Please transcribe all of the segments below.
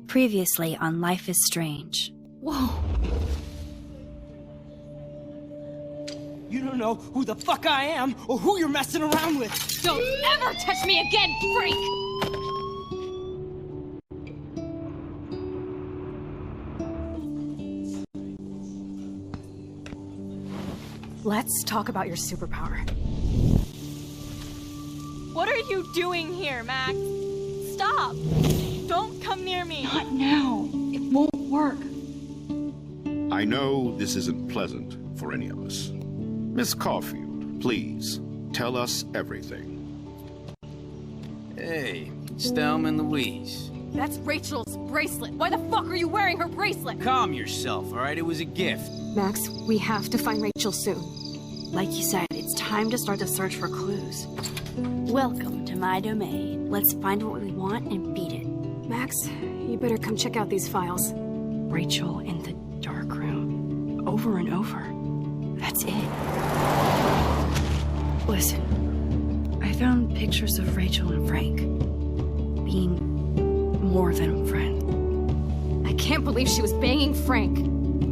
Previously on Life is Strange. Whoa. You don't know who the fuck I am or who you're messing around with. Don't ever touch me again, freak! Let's talk about your superpower. What are you doing here, Max? Stop! Don't come near me! Not now. It won't work. I know this isn't pleasant for any of us. Miss Caulfield, please, tell us everything. Hey, it's Thelma and Louise. That's Rachel's bracelet. Why the fuck are you wearing her bracelet? Calm yourself, all right? It was a gift. Max, we have to find Rachel soon. Like you said, it's time to start the search for clues. Welcome to my domain. Let's find what we want and beat it. Max, you better come check out these files. Rachel in the dark room. Over and over. That's it. Listen, I found pictures of Rachel and Frank being more than a friend. I can't believe she was banging Frank.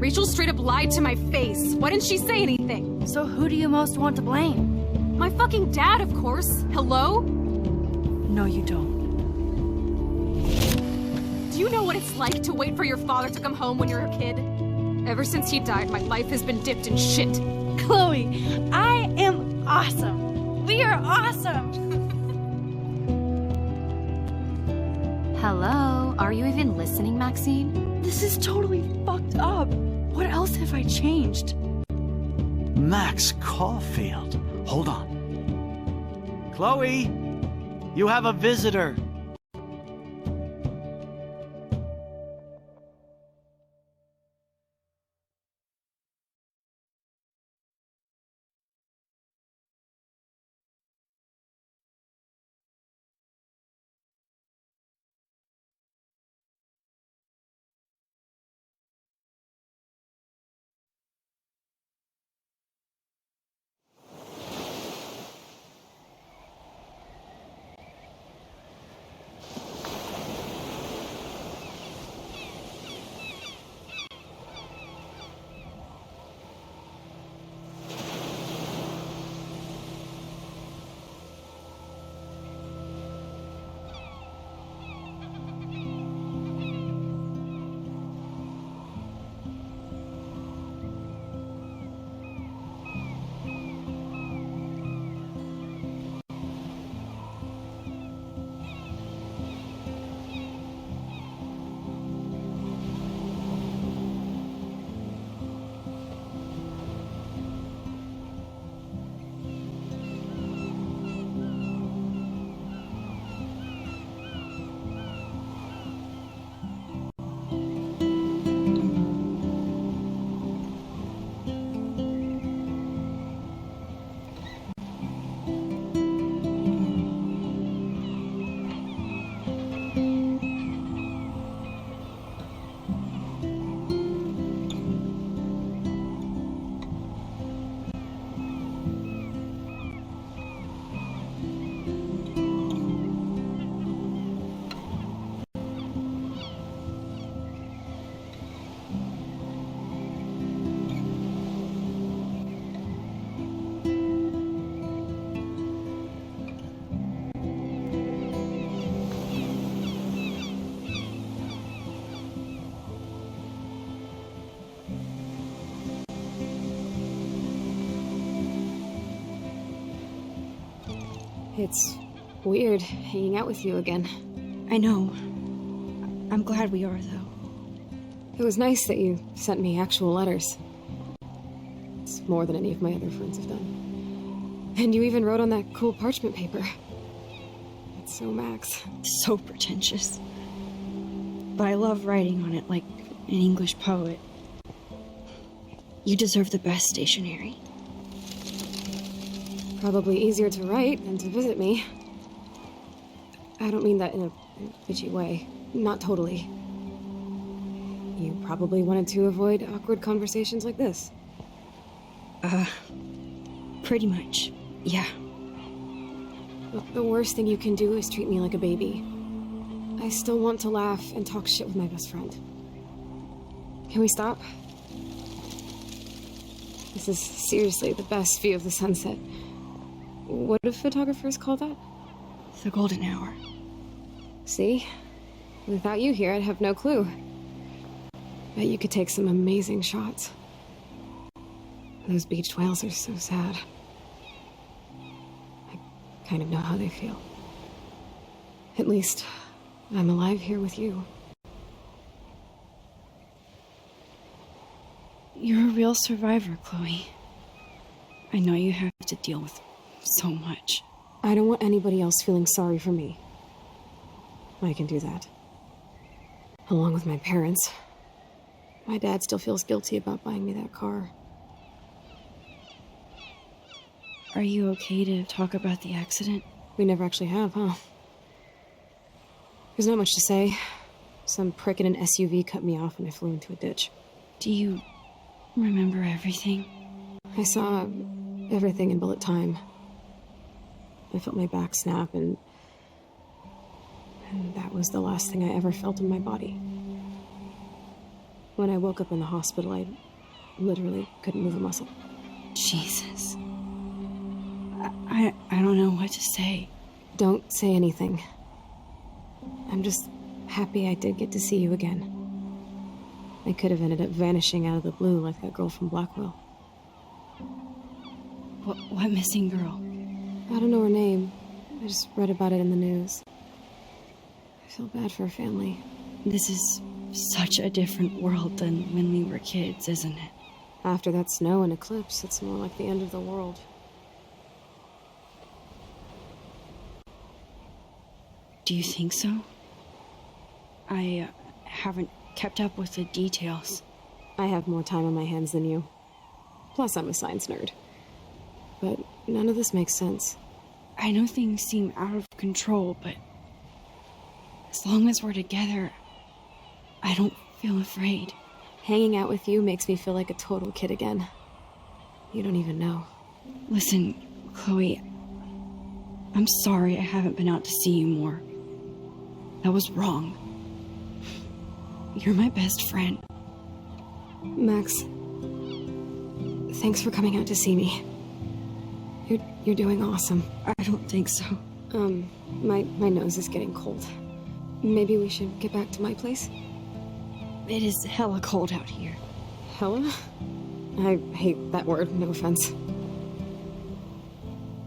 Rachel straight up lied to my face. Why didn't she say anything? So who do you most want to blame? My fucking dad, of course. Hello? No, you don't. Do you know what it's like to wait for your father to come home when you're a kid? Ever since he died, my life has been dipped in shit. Chloe, I am awesome! We are awesome! Hello? Are you even listening, Maxine? This is totally fucked up. What else have I changed? Max Caulfield. Hold on. Chloe, you have a visitor. It's weird hanging out with you again. I know. I'm glad we are, though. It was nice that you sent me actual letters. It's more than any of my other friends have done. And you even wrote on that cool parchment paper. It's so Max. So pretentious. But I love writing on it like an English poet. You deserve the best stationery. Probably easier to write than to visit me. I don't mean that in a bitchy way. Not totally. You probably wanted to avoid awkward conversations like this. Pretty much, yeah. Look, the worst thing you can do is treat me like a baby. I still want to laugh and talk shit with my best friend. Can we stop? This is seriously the best view of the sunset. What do photographers call that? The golden hour. See? Without you here, I'd have no clue. Bet you could take some amazing shots. Those beached whales are so sad. I kind of know how they feel. At least, I'm alive here with you. You're a real survivor, Chloe. I know you have to deal with so much. I don't want anybody else feeling sorry for me. I can do that. Along with my parents. My dad still feels guilty about buying me that car. Are you okay to talk about the accident? We never actually have, huh? There's not much to say. Some prick in an SUV cut me off when I flew into a ditch. Do you remember everything? I saw everything in bullet time. I felt my back snap, and that was the last thing I ever felt in my body. When I woke up in the hospital, I literally couldn't move a muscle. Jesus. I don't know what to say. Don't say anything. I'm just happy I did get to see you again. I could have ended up vanishing out of the blue like that girl from Blackwell. What missing girl? I don't know her name. I just read about it in the news. I feel bad for her family. This is such a different world than when we were kids, isn't it? After that snow and eclipse, it's more like the end of the world. Do you think so? I haven't kept up with the details. I have more time on my hands than you. Plus, I'm a science nerd. But none of this makes sense. I know things seem out of control, but as long as we're together, I don't feel afraid. Hanging out with you makes me feel like a total kid again. You don't even know. Listen, Chloe, I'm sorry I haven't been out to see you more. That was wrong. You're my best friend. Max, thanks for coming out to see me. You're doing awesome. I don't think so. My nose is getting cold. Maybe we should get back to my place? It is hella cold out here. Hella? I hate that word, no offense.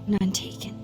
None taken.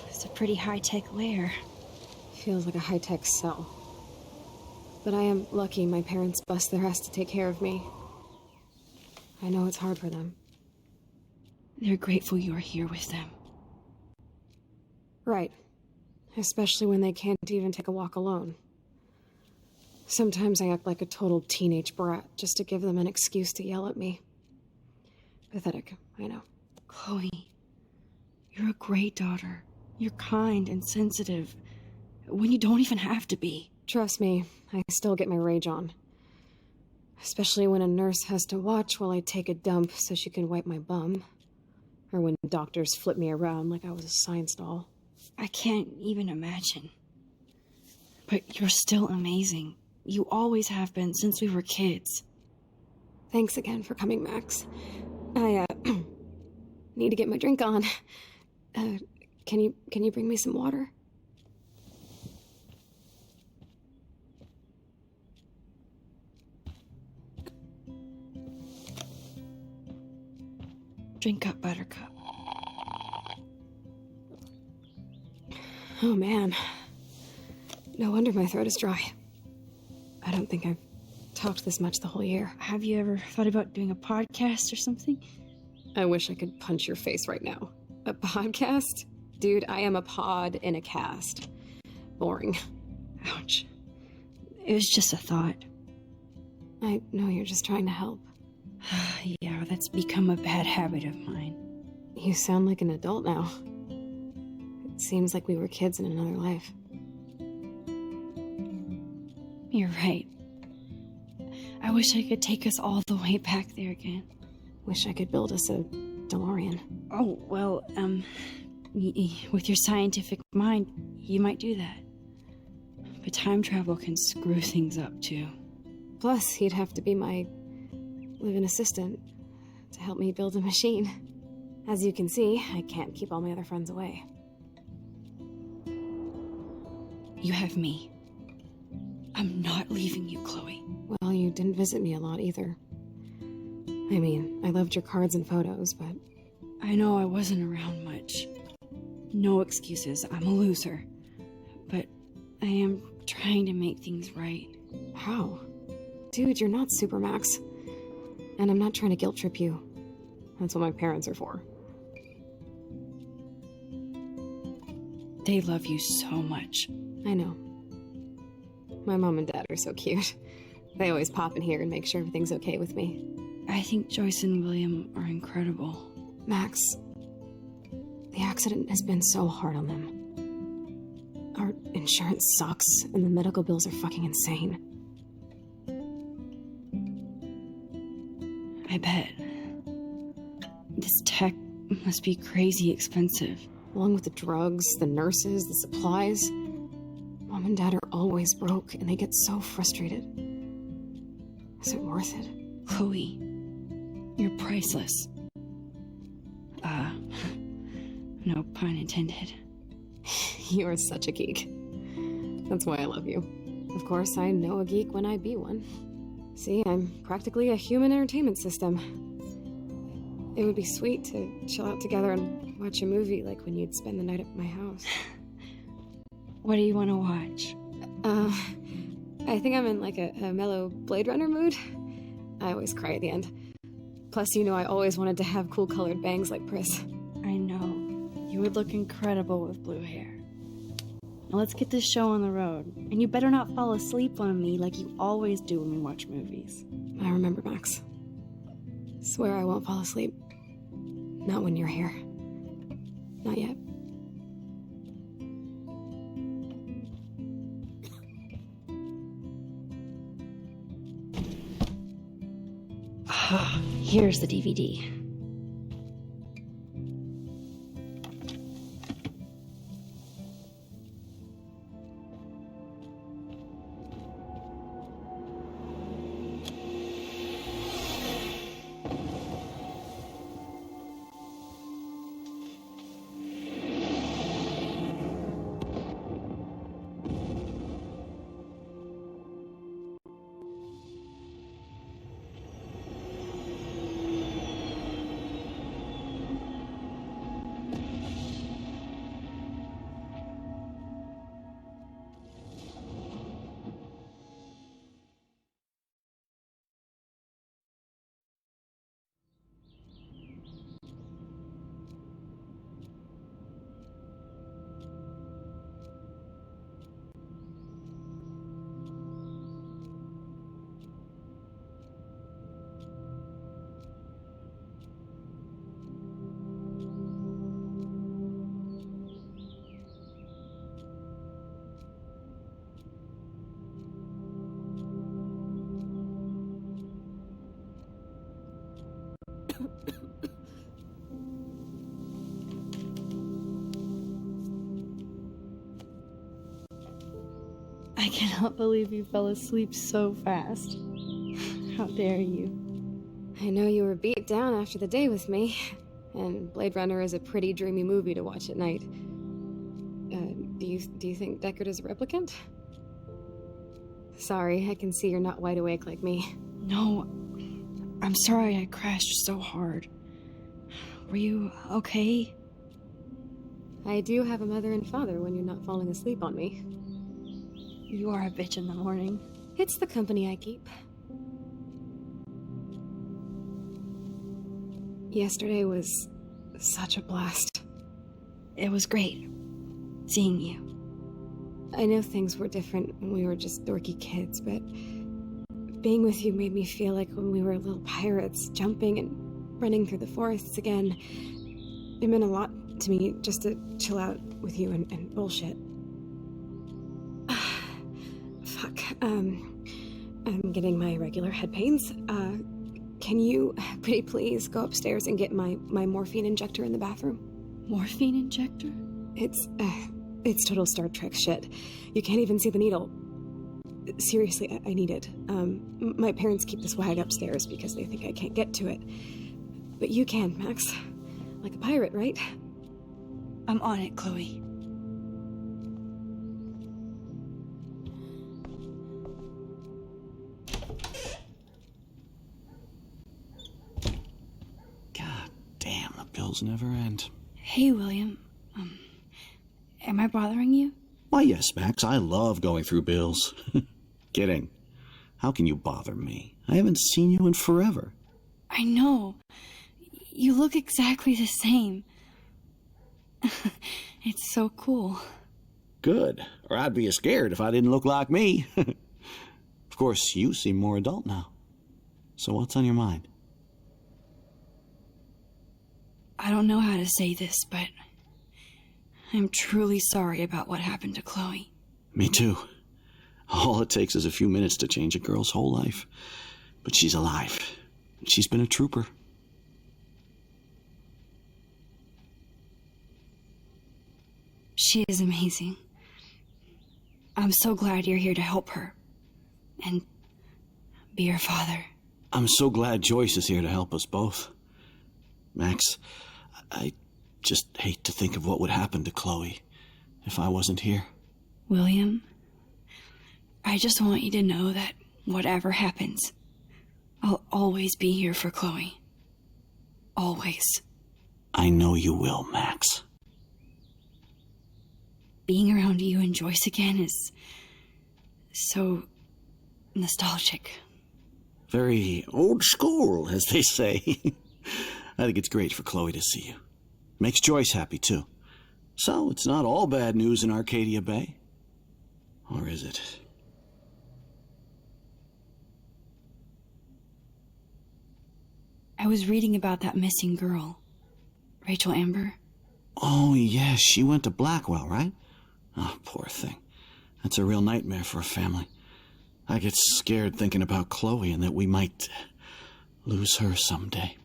It's a pretty high-tech lair. Feels like a high-tech cell. But I am lucky my parents bust their ass to take care of me. I know it's hard for them. They're grateful you're here with them. Right. Especially when they can't even take a walk alone. Sometimes I act like a total teenage brat just to give them an excuse to yell at me. Pathetic, I know. Chloe, you're a great daughter. You're kind and sensitive when you don't even have to be. Trust me, I still get my rage on. Especially when a nurse has to watch while I take a dump so she can wipe my bum. Or when doctors flip me around like I was a science doll. I can't even imagine. But you're still amazing. You always have been since we were kids. Thanks again for coming, Max. I, need to get my drink on. Can you bring me some water? Drink up, Buttercup. Oh man. No wonder my throat is dry. I don't think I've talked this much the whole year. Have you ever thought about doing a podcast or something? I wish I could punch your face right now. A podcast? Dude, I am a pod in a cast. Boring. Ouch. It was just a thought. I know you're just trying to help. Yeah, that's become a bad habit of mine. You sound like an adult now. It seems like we were kids in another life. You're right. I wish I could take us all the way back there again. Wish I could build us a DeLorean. Oh, well, with your scientific mind, you might do that. But time travel can screw things up, too. Plus, he'd have to be my live-in assistant to help me build a machine. As you can see, I can't keep all my other friends away. You have me. I'm not leaving you, Chloe. Well, you didn't visit me a lot either. I mean, I loved your cards and photos, but... I know I wasn't around much. No excuses, I'm a loser. But I am trying to make things right. How? Dude, you're not Supermax. And I'm not trying to guilt trip you. That's what my parents are for. They love you so much. I know. My mom and dad are so cute. They always pop in here and make sure everything's okay with me. I think Joyce and William are incredible. Max, the accident has been so hard on them. Our insurance sucks, and the medical bills are fucking insane. I bet. This tech must be crazy expensive. Along with the drugs, the nurses, the supplies. Mom and Dad are always broke, and they get so frustrated. Is it worth it? Chloe, you're priceless. No pun intended. You are such a geek. That's why I love you. Of course, I know a geek when I be one. See, I'm practically a human entertainment system. It would be sweet to chill out together and watch a movie like when you'd spend the night at my house. What do you want to watch? I think I'm in like a mellow Blade Runner mood. I always cry at the end. Plus, you know I always wanted to have cool colored bangs like Pris. I know. You would look incredible with blue hair. Now let's get this show on the road. And you better not fall asleep on me like you always do when we watch movies. I remember, Max. Swear I won't fall asleep. Not when you're here. Not yet. Here's the DVD. I cannot believe you fell asleep so fast. How dare you? I know you were beat down after the day with me, and Blade Runner is a pretty dreamy movie to watch at night. Do you think Deckard is a replicant? Sorry, I can see you're not wide awake like me. No, I'm sorry I crashed so hard. Were you okay? I do have a mother and father when you're not falling asleep on me. You are a bitch in the morning. It's the company I keep. Yesterday was such a blast. It was great seeing you. I know things were different when we were just dorky kids, but being with you made me feel like when we were little pirates, jumping and running through the forests again. It meant a lot to me just to chill out with you and bullshit. Fuck. I'm getting my regular head pains. Can you, pretty please, go upstairs and get my morphine injector in the bathroom? Morphine injector? It's total Star Trek shit. You can't even see the needle. Seriously, I need it. My parents keep the swag upstairs because they think I can't get to it. But you can, Max. Like a pirate, right? I'm on it, Chloe. God damn, the bills never end. Hey, William. Am I bothering you? Why, yes, Max, I love going through bills. Kidding. How can you bother me? I haven't seen you in forever. I know. You look exactly the same. It's so cool. Good, or I'd be scared if I didn't look like me. Of course, you seem more adult now. So what's on your mind? I don't know how to say this, but I'm truly sorry about what happened to Chloe. Me too. All it takes is a few minutes to change a girl's whole life. But she's alive. She's been a trooper. She is amazing. I'm so glad you're here to help her. And be her father. I'm so glad Joyce is here to help us both. Max, I just hate to think of what would happen to Chloe if I wasn't here. William, I just want you to know that whatever happens, I'll always be here for Chloe. Always. I know you will, Max. Being around you and Joyce again is so nostalgic. Very old school, as they say. I think it's great for Chloe to see you. Makes Joyce happy, too. So it's not all bad news in Arcadia Bay. Or is it? I was reading about that missing girl, Rachel Amber. Oh, yes, she went to Blackwell, right? Oh, poor thing. That's a real nightmare for a family. I get scared thinking about Chloe and that we might lose her someday.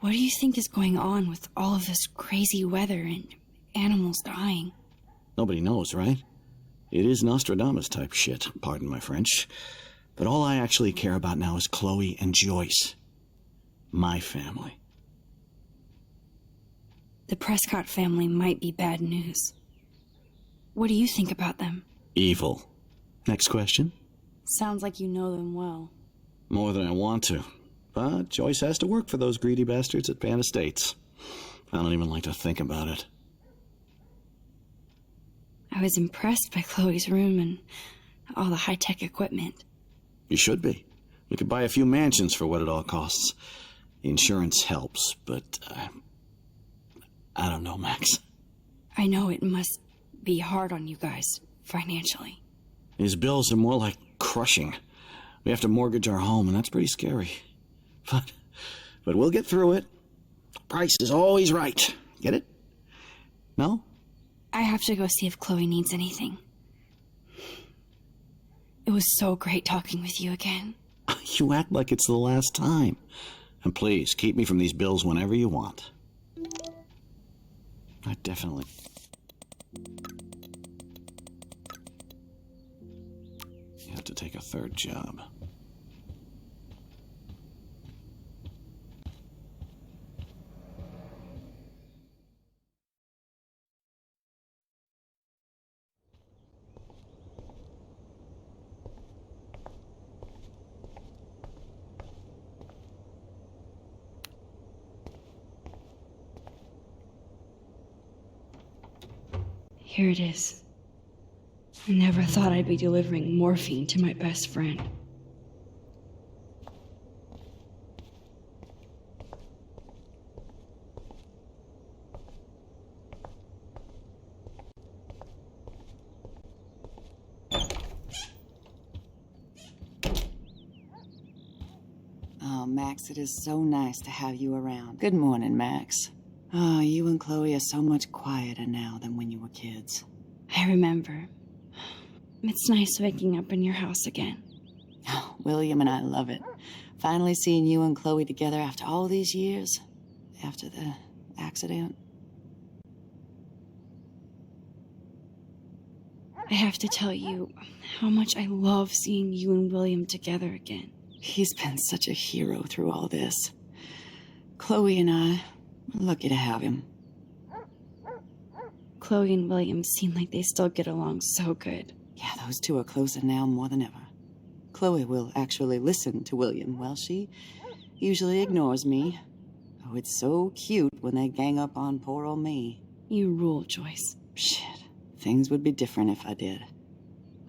What do you think is going on with all of this crazy weather and animals dying? Nobody knows, right? It is Nostradamus-type shit, pardon my French. But all I actually care about now is Chloe and Joyce. My family. The Prescott family might be bad news. What do you think about them? Evil. Next question? Sounds like you know them well. More than I want to. But Joyce has to work for those greedy bastards at Pan Estates. I don't even like to think about it. I was impressed by Chloe's room and all the high-tech equipment. You should be. We could buy a few mansions for what it all costs. The insurance helps, but I don't know, Max. I know it must be hard on you guys, financially. These bills are more like crushing. We have to mortgage our home, and that's pretty scary. But we'll get through it. Price is always right. Get it? No? I have to go see if Chloe needs anything. It was so great talking with you again. You act like it's the last time. And please, keep me from these bills whenever you want. I definitely... You have to take a third job. Here it is. I never thought I'd be delivering morphine to my best friend. Oh, Max, it is so nice to have you around. Good morning, Max. Oh, you and Chloe are so much quieter now than when you were kids. I remember. It's nice waking up in your house again. Oh, William and I love it. Finally seeing you and Chloe together after all these years. After the accident. I have to tell you how much I love seeing you and William together again. He's been such a hero through all this. Chloe and I are lucky to have him. Chloe and William seem like they still get along so good. Yeah, those two are closer now more than ever. Chloe will actually listen to William, while she usually ignores me. Oh, it's so cute when they gang up on poor old me. You rule, Joyce. Shit, things would be different if I did.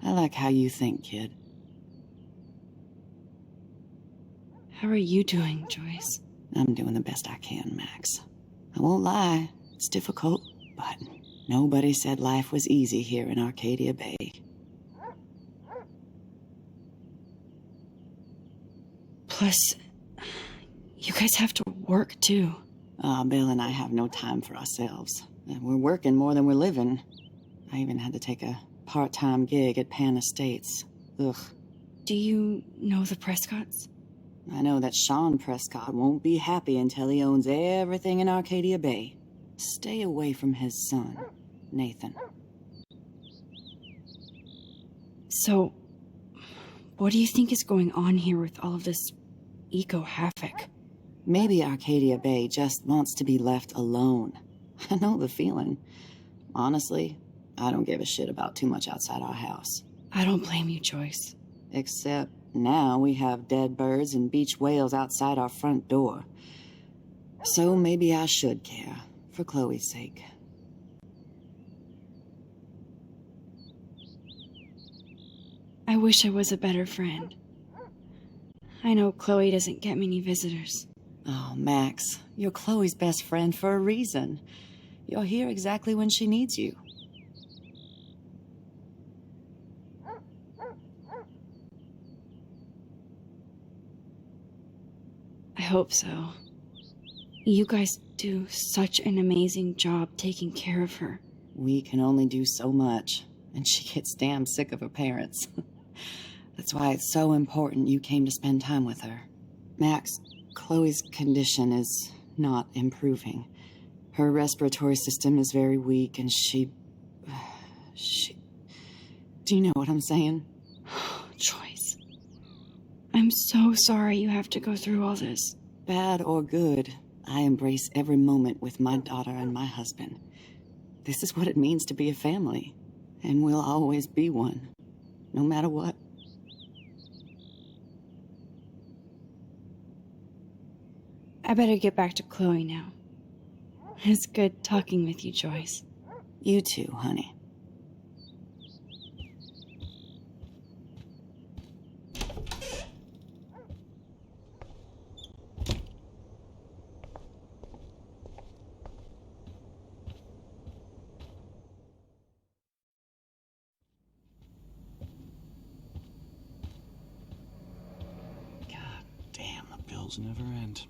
I like how you think, kid. How are you doing, Joyce? I'm doing the best I can, Max. I won't lie, it's difficult, but nobody said life was easy here in Arcadia Bay. Plus, you guys have to work too. Bill and I have no time for ourselves. We're working more than we're living. I even had to take a part-time gig at Pan Estates. Ugh. Do you know the Prescotts? I know that Sean Prescott won't be happy until he owns everything in Arcadia Bay. Stay away from his son, Nathan. So, what do you think is going on here with all of this eco-havoc? Maybe Arcadia Bay just wants to be left alone. I know the feeling. Honestly, I don't give a shit about too much outside our house. I don't blame you, Joyce. Except now we have dead birds and beach whales outside our front door. So maybe I should care, for Chloe's sake. I wish I was a better friend. I know Chloe doesn't get many visitors. Oh, Max, you're Chloe's best friend for a reason. You're here exactly when she needs you. I hope so. You guys do such an amazing job taking care of her. We can only do so much, and she gets damn sick of her parents. That's why it's so important you came to spend time with her. Max, Chloe's condition is not improving. Her respiratory system is very weak, and she... Do you know what I'm saying? Joyce. I'm so sorry you have to go through all this. Bad or good, I embrace every moment with my daughter and my husband. This is what it means to be a family, and we'll always be one, no matter what. I better get back to Chloe now. It's good talking with you, Joyce. You too, honey. God damn, the bills never end.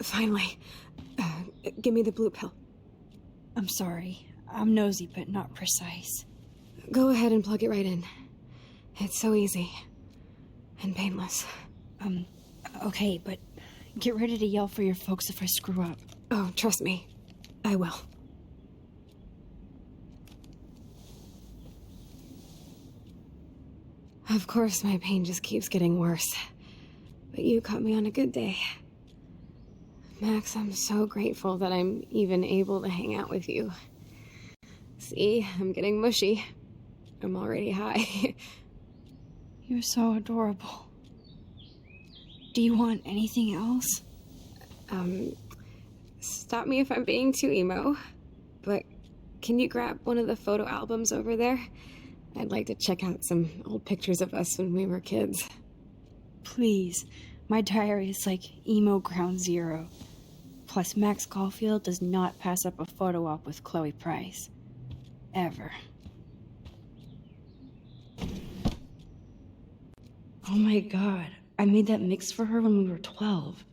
Finally. Give me the blue pill. I'm sorry. I'm nosy, but not precise. Go ahead and plug it right in. It's so easy. And painless. Okay, but get ready to yell for your folks if I screw up. Oh, trust me. I will. Of course, my pain just keeps getting worse. But you caught me on a good day. Max, I'm so grateful that I'm even able to hang out with you. See, I'm getting mushy. I'm already high. You're so adorable. Do you want anything else? Stop me if I'm being too emo, but can you grab one of the photo albums over there? I'd like to check out some old pictures of us when we were kids. Please. My diary is like emo ground zero. Plus, Max Caulfield does not pass up a photo op with Chloe Price. Ever. Oh my god. I made that mix for her when we were 12.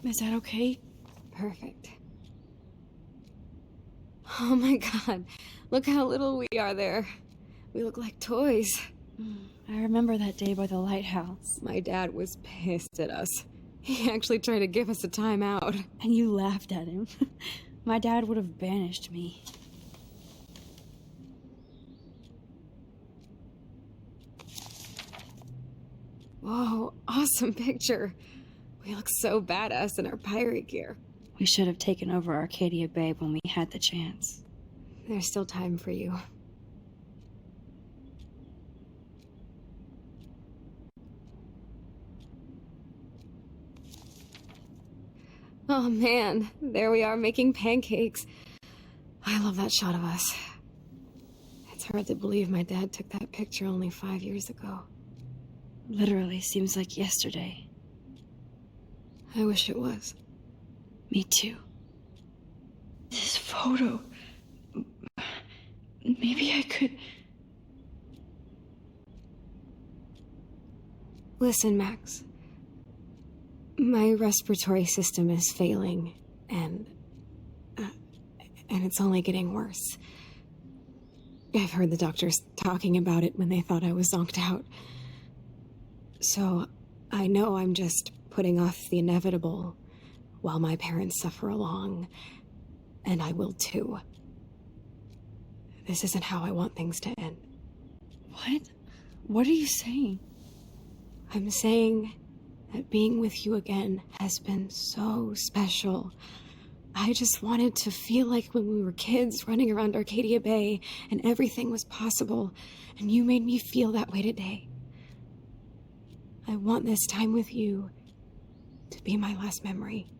Is that okay? Perfect. Oh my god, look how little we are there. We look like toys. I remember that day by the lighthouse. My dad was pissed at us. He actually tried to give us a timeout. And you laughed at him. My dad would have banished me. Whoa, awesome picture. We look so badass in our pirate gear. We should have taken over Arcadia Bay when we had the chance. There's still time for you. Oh man, there we are making pancakes. I love that shot of us. It's hard to believe my dad took that picture only 5 years ago. Literally seems like yesterday. I wish it was. Me too. This photo... Maybe I could... Listen, Max. My respiratory system is failing, and it's only getting worse. I've heard the doctors talking about it when they thought I was zonked out. So, I know I'm just putting off the inevitable while my parents suffer along, and I will too. This isn't how I want things to end. What? What are you saying? I'm saying that being with you again has been so special. I just wanted to feel like when we were kids running around Arcadia Bay and everything was possible, and you made me feel that way today. I want this time with you to be my last memory.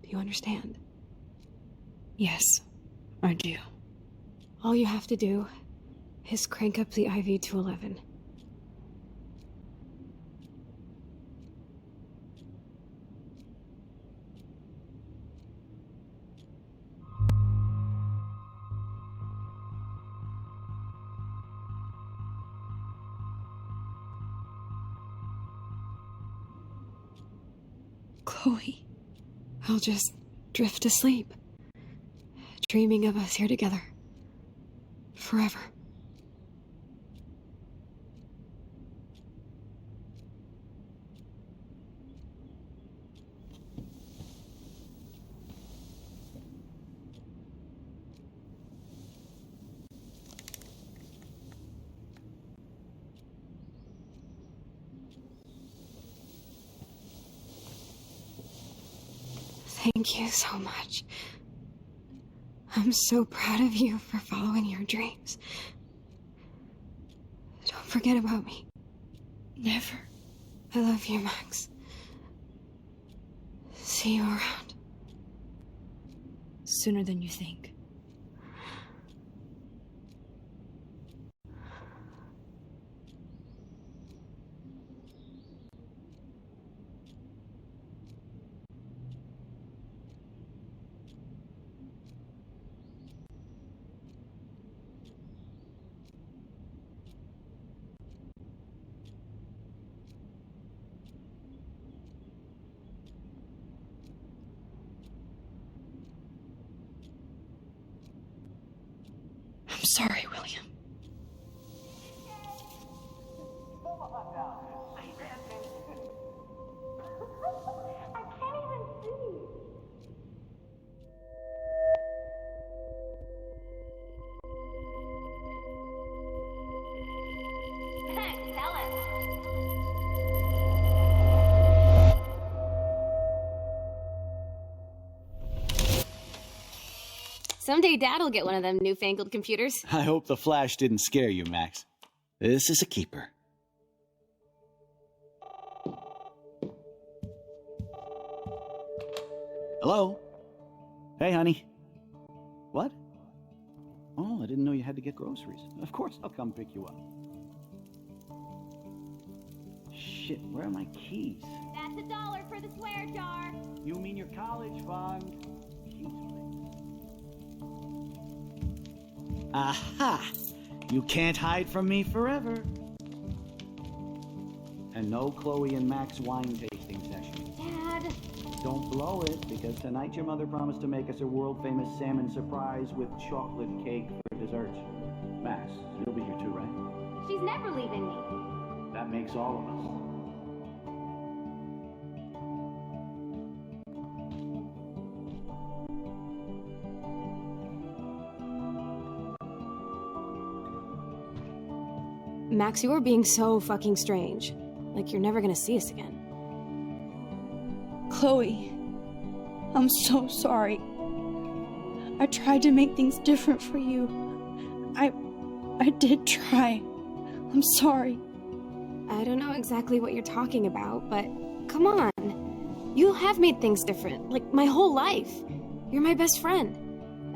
Do you understand? Yes, I do. All you have to do is crank up the IV to 11. Chloe. I'll just drift to sleep, dreaming of us here together. Forever. Thank you so much. I'm so proud of you for following your dreams. Don't forget about me. Never. I love you, Max. See you around. Sooner than you think. I'm sorry, William. Someday Dad'll get one of them newfangled computers. I hope the flash didn't scare you, Max. This is a keeper. Hello? Hey, honey. What? Oh, I didn't know you had to get groceries. Of course, I'll come pick you up. Shit, where are my keys? That's $1 for the swear jar. You mean your college fund? Aha! You can't hide from me forever. And no Chloe and Max wine tasting session. Dad. Don't blow it, because tonight your mother promised to make us a world-famous salmon surprise with chocolate cake for dessert. Max, you'll be here too, right? She's never leaving me. That makes all of us. Max, you are being so fucking strange. Like you're never gonna see us again. Chloe, I'm so sorry. I tried to make things different for you. I did try. I'm sorry. I don't know exactly what you're talking about, but come on. You have made things different, like my whole life. You're my best friend.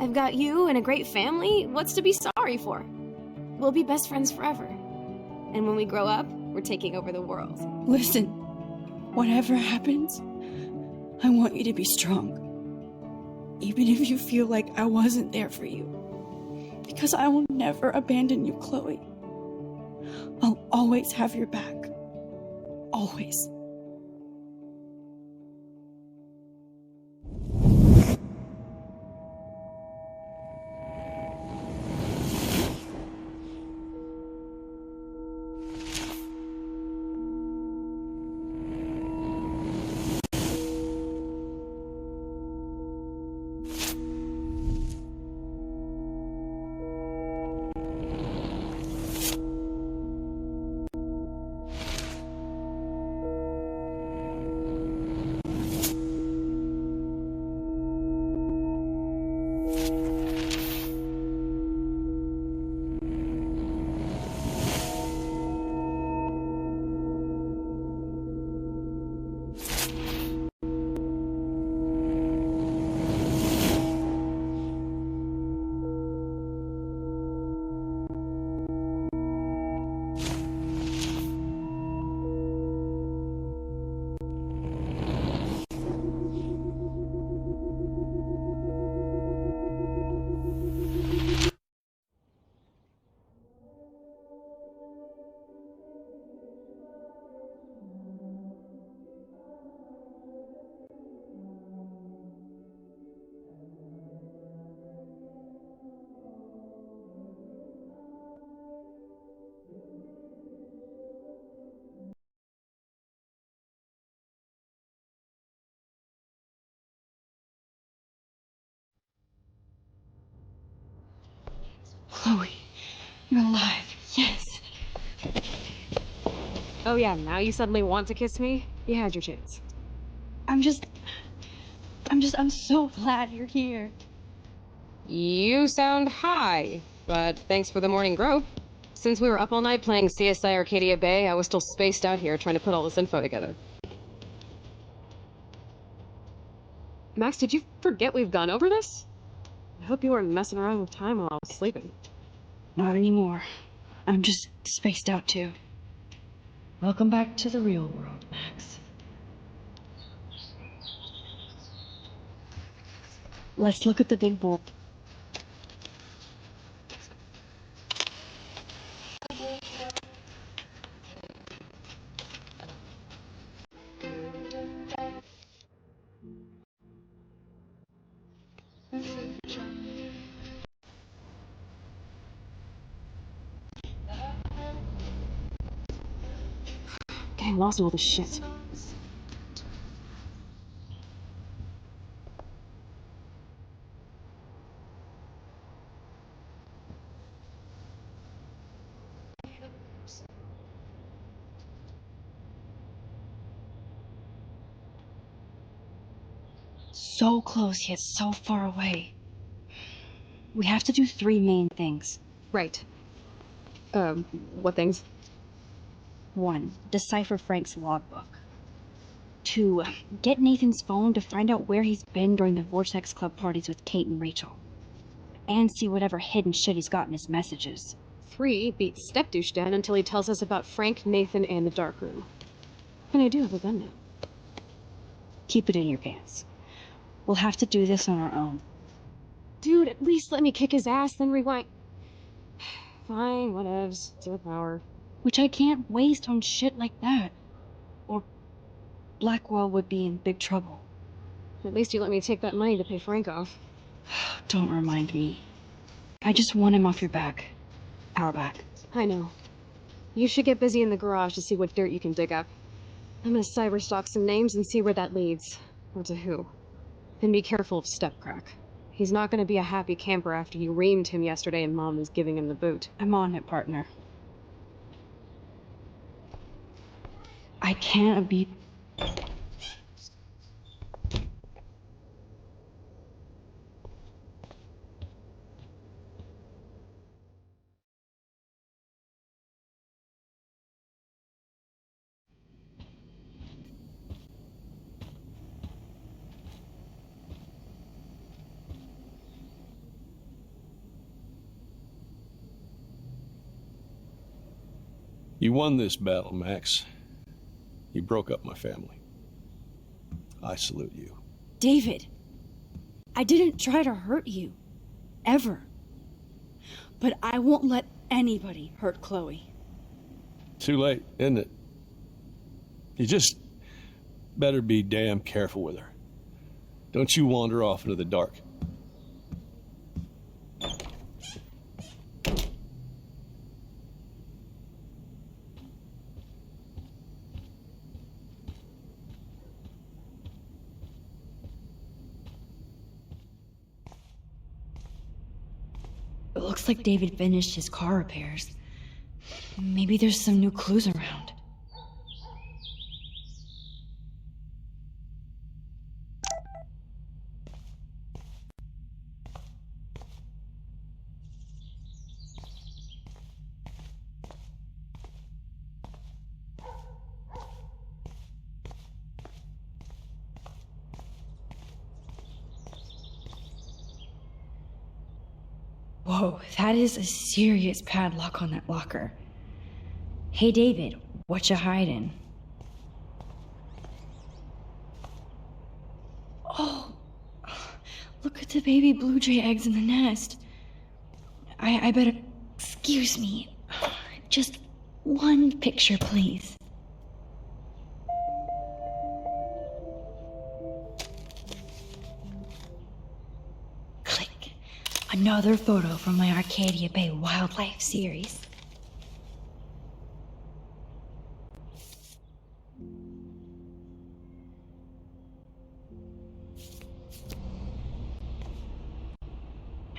I've got you and a great family. What's to be sorry for? We'll be best friends forever. And when we grow up, we're taking over the world. Listen, whatever happens, I want you to be strong. Even if you feel like I wasn't there for you. Because I will never abandon you, Chloe. I'll always have your back. Always. Chloe, you're alive. Yes. Oh yeah, now you suddenly want to kiss me? You had your chance. I'm so glad you're here. You sound high, but thanks for the morning growth. Since we were up all night playing CSI Arcadia Bay, I was still spaced out here trying to put all this info together. Max, did you forget we've gone over this? I hope you weren't messing around with time while I was sleeping. Not anymore. I'm just spaced out too. Welcome back to the real world, Max. Let's look at the big board. Getting lost in all this shit. So close yet so far away. We have to do 3 main things. Right. What things? 1, decipher Frank's logbook. 2, get Nathan's phone to find out where he's been during the Vortex Club parties with Kate and Rachel. And see whatever hidden shit he's got in his messages. 3, beat Step-douche down until he tells us about Frank, Nathan, and the dark room. And I do have a gun now. Keep it in your pants. We'll have to do this on our own. Dude, at least let me kick his ass, then rewind. Fine, whatevs. To the power. Which I can't waste on shit like that. Or Blackwell would be in big trouble. At least you let me take that money to pay Frank off. Don't remind me. I just want him off your back. Power back. I know. You should get busy in the garage to see what dirt you can dig up. I'm gonna cyberstalk some names and see where that leads. Or to who. And be careful of Stepcrack. He's not gonna be a happy camper after you reamed him yesterday and Mom was giving him the boot. I'm on it, partner. I can't be... You won this battle, Max. You broke up my family. I salute you. David, I didn't try to hurt you. Ever. But I won't let anybody hurt Chloe. Too late, isn't it? You just better be damn careful with her. Don't you wander off into the dark. It looks like David finished his car repairs. Maybe there's some new clues around. Whoa, that is a serious padlock on that locker. Hey, David, what you hiding? Oh, look at the baby blue jay eggs in the nest. I better... Excuse me. Just one picture, please. Another photo from my Arcadia Bay Wildlife series.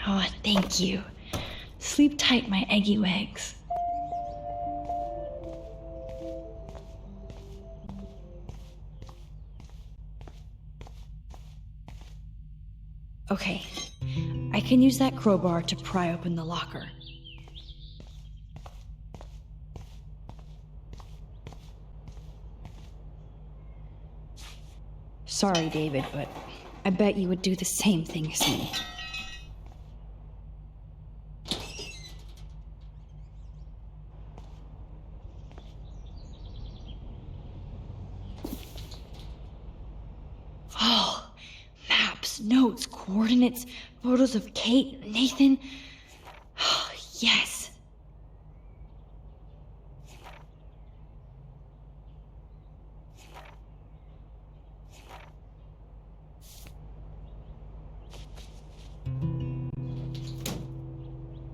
Oh, thank you. Sleep tight, my eggy legs. Okay. I can use that crowbar to pry open the locker. Sorry, David, but I bet you would do the same thing as me. Oh, maps, notes, coordinates, photos of Kate, Nathan. Oh, yes.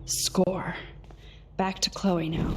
Score. Back to Chloe now.